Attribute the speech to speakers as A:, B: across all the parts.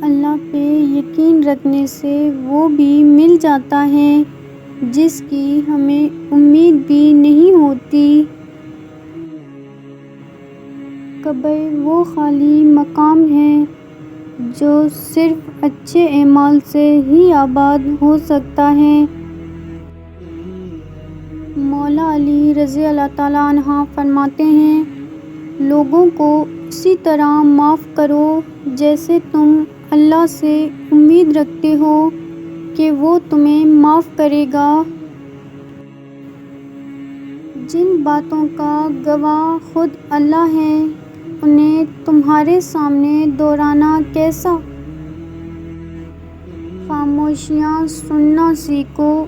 A: اللہ پہ یقین رکھنے سے وہ بھی مل جاتا ہے جس کی ہمیں امید بھی نہیں ہوتی۔ قبر وہ خالی مقام ہے جو صرف اچھے اعمال سے ہی آباد ہو سکتا ہے۔ مولا علی رضی اللہ تعالیٰ عنہ فرماتے ہیں، لوگوں کو اسی طرح معاف کرو جیسے تم اللہ سے امید رکھتے ہو کہ وہ تمہیں معاف کرے گا۔ جن باتوں کا گواہ خود اللہ ہے انہیں تمہارے سامنے دہرانا کیسا؟ خاموشیاں سننا سیکھو،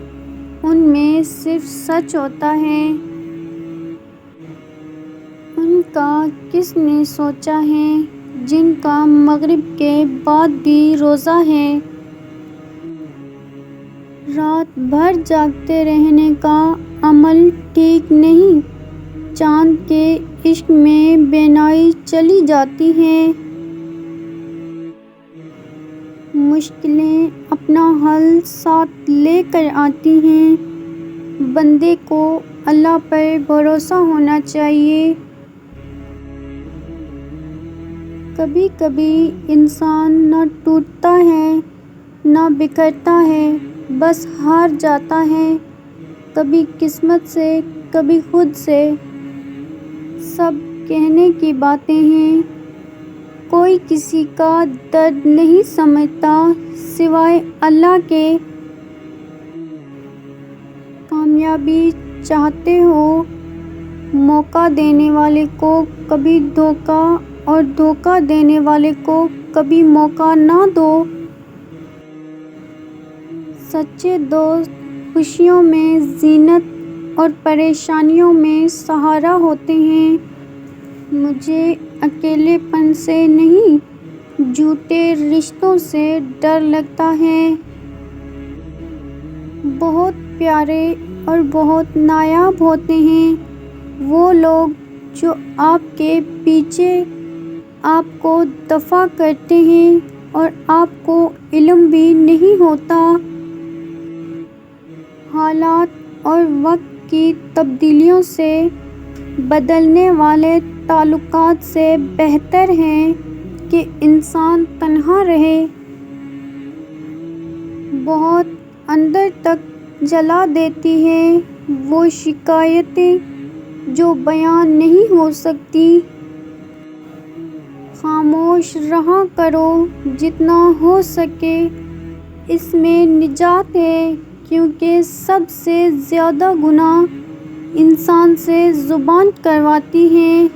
A: ان میں صرف سچ ہوتا ہے۔ ان کا کس نے سوچا ہے جن کا مغرب کے بعد بھی روزہ ہے۔ رات بھر جاگتے رہنے کا عمل ٹھیک نہیں، چاند کے عشق میں بینائی چلی جاتی ہے۔ مشکلیں اپنا حل ساتھ لے کر آتی ہیں، بندے کو اللہ پر بھروسہ ہونا چاہیے۔ کبھی کبھی انسان نہ ٹوٹتا ہے نہ بکھرتا ہے، بس ہار جاتا ہے، کبھی قسمت سے کبھی خود سے۔ سب کہنے کی باتیں ہیں، کوئی کسی کا درد نہیں سمجھتا سوائے اللہ کے۔ کامیابی چاہتے ہو، موقع دینے والے کو کبھی دھوکہ اور دھوکہ دینے والے کو کبھی موقع نہ دو۔ سچے دوست خوشیوں میں زینت اور پریشانیوں میں سہارا ہوتے ہیں۔ مجھے اکیلے پن سے نہیں، جھوٹے رشتوں سے ڈر لگتا ہے۔ بہت پیارے اور بہت نایاب ہوتے ہیں وہ لوگ جو آپ کے پیچھے آپ کو دفاع کرتے ہیں اور آپ کو علم بھی نہیں ہوتا۔ حالات اور وقت کی تبدیلیوں سے بدلنے والے تعلقات سے بہتر ہے کہ انسان تنہا رہے۔ بہت اندر تک جلا دیتی ہے وہ شکایتیں جو بیان نہیں ہو سکتی۔ خاموش رہا کرو جتنا ہو سکے، اس میں نجات ہے، کیونکہ سب سے زیادہ گناہ انسان سے زبان کرواتی ہے۔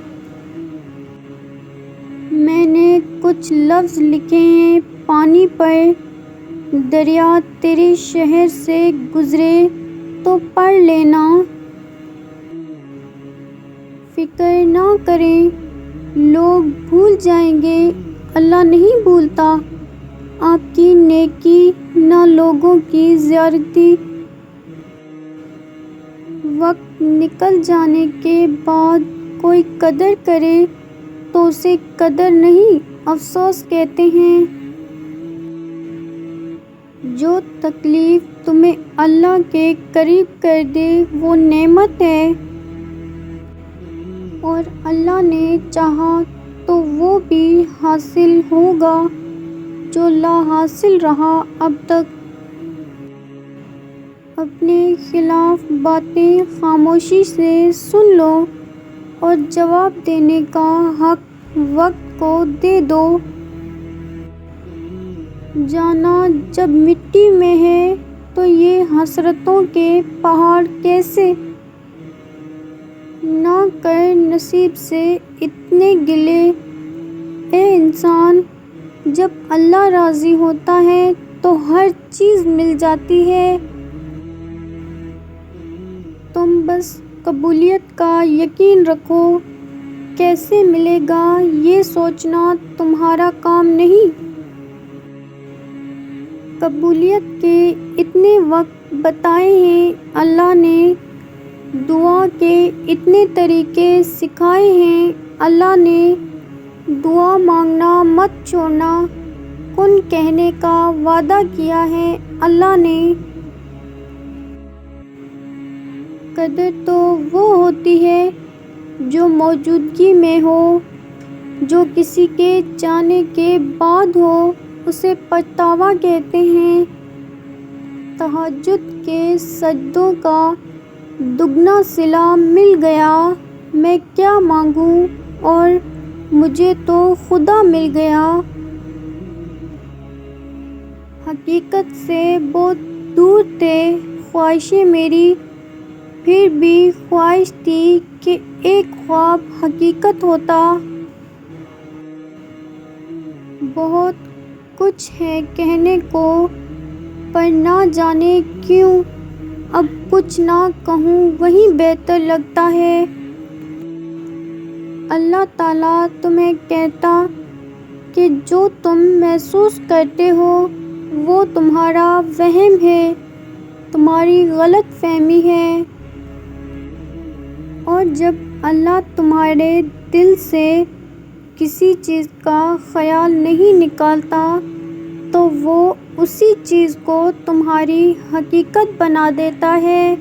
A: میں نے کچھ لفظ لکھے ہیں پانی پر، دریا تیرے شہر سے گزرے تو پڑھ لینا۔ فکر نہ کریں، لوگ بھول جائیں گے، اللہ نہیں بھولتا۔ آپ کی نیکی نہ لوگوں کی زیارتی۔ وقت نکل جانے کے بعد کوئی قدر کرے تو اسے قدر نہیں، افسوس کہتے ہیں۔ جو تکلیف تمہیں اللہ کے قریب کر دے وہ نعمت ہے، اور اللہ نے چاہا تو وہ بھی حاصل ہوگا جو لا حاصل رہا اب تک۔ اپنے خلاف باتیں خاموشی سے سن لو اور جواب دینے کا حق وقت کو دے دو۔ جانا جب مٹی میں ہے تو یہ حسرتوں کے پہاڑ کیسے؟ نہ کر نصیب سے اتنے گلے، اے انسان، جب اللہ راضی ہوتا ہے تو ہر چیز مل جاتی ہے۔ تم بس قبولیت کا یقین رکھو، کیسے ملے گا یہ سوچنا تمہارا کام نہیں۔ قبولیت کے اتنے وقت بتائے ہیں اللہ نے، دعا کے اتنے طریقے سکھائے ہیں اللہ نے۔ دعا مانگنا مت چھوڑنا، کن کہنے کا وعدہ کیا ہے اللہ نے۔ قدر تو وہ ہوتی ہے جو موجودگی میں ہو، جو کسی کے جانے کے بعد ہو اسے پچھتاوا کہتے ہیں۔ تہجد کے سجدوں کا دگنا صلہ مل گیا، میں کیا مانگوں اور مجھے تو خدا مل گیا۔ حقیقت سے بہت دور تھے خواہشیں میری، پھر بھی خواہش تھی کہ ایک خواب حقیقت ہوتا۔ بہت کچھ ہے کہنے کو پر نہ جانے کیوں اب کچھ نہ کہوں وہی بہتر لگتا ہے۔ اللہ تعالیٰ تمہیں کہتا کہ جو تم محسوس کرتے ہو وہ تمہارا وہم ہے، تمہاری غلط فہمی ہے۔ اور جب اللہ تمہارے دل سے کسی چیز کا خیال نہیں نکالتا تو وہ اسی چیز کو تمہاری حقیقت بنا دیتا ہے۔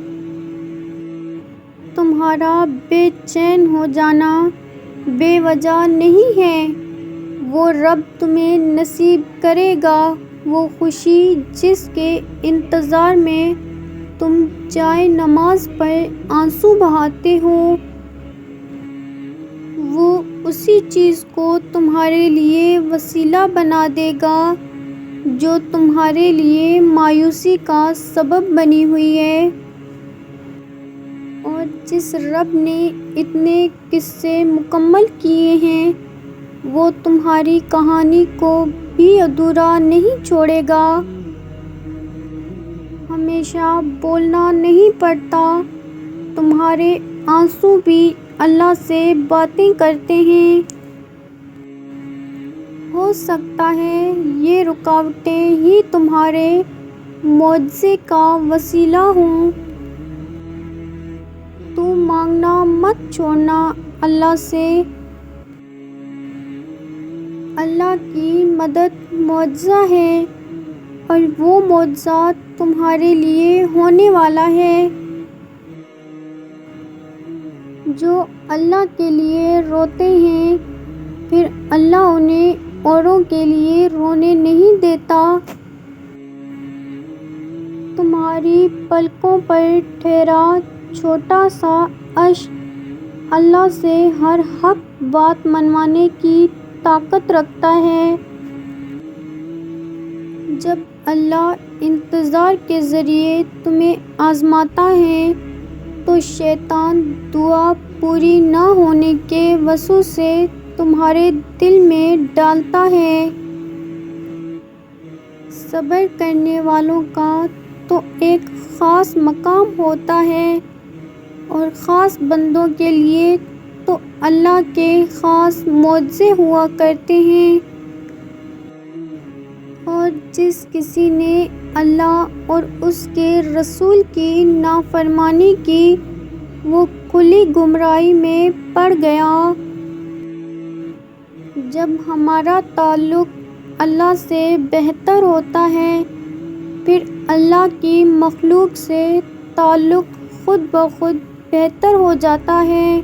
A: تمہارا بے چین ہو جانا بے وجہ نہیں ہے، وہ رب تمہیں نصیب کرے گا وہ خوشی جس کے انتظار میں تم جائے نماز پر آنسو بہاتے ہو۔ وہ اسی چیز کو تمہارے لیے وسیلہ بنا دے گا جو تمہارے لیے مایوسی کا سبب بنی ہوئی ہے۔ اور جس رب نے اتنے قصے مکمل کیے ہیں وہ تمہاری کہانی کو بھی ادھورا نہیں چھوڑے گا۔ ہمیشہ بولنا نہیں پڑتا، تمہارے آنسو بھی اللہ سے باتیں کرتے ہیں۔ ہو سکتا ہے یہ رکاوٹیں ہی تمہارے معجزے کا وسیلہ ہوں۔ تو مانگنا مت چھوڑنا اللہ سے، اللہ کی مدد معجزہ ہے اور وہ معجزہ تمہارے لیے ہونے والا ہے۔ جو اللہ کے لیے روتے ہیں پھر اللہ انہیں اوروں کے لیے رونے نہیں دیتا۔ تمہاری پلکوں پر ٹھہرا چھوٹا سا اشک اللہ سے ہر حق بات منوانے کی طاقت رکھتا ہے۔ جب اللہ انتظار کے ذریعے تمہیں آزماتا ہے تو شیطان دعا پوری نہ ہونے کے وسوسے تمہارے دل میں ڈالتا ہے۔ صبر کرنے والوں کا تو ایک خاص مقام ہوتا ہے اور خاص بندوں کے لیے تو اللہ کے خاص معجزے ہوا کرتے ہیں۔ اور جس کسی نے اللہ اور اس کے رسول کی نافرمانی کی وہ کھلی گمراہی میں پڑ گیا۔ جب ہمارا تعلق اللہ سے بہتر ہوتا ہے پھر اللہ کی مخلوق سے تعلق خود بخود بہتر ہو جاتا ہے۔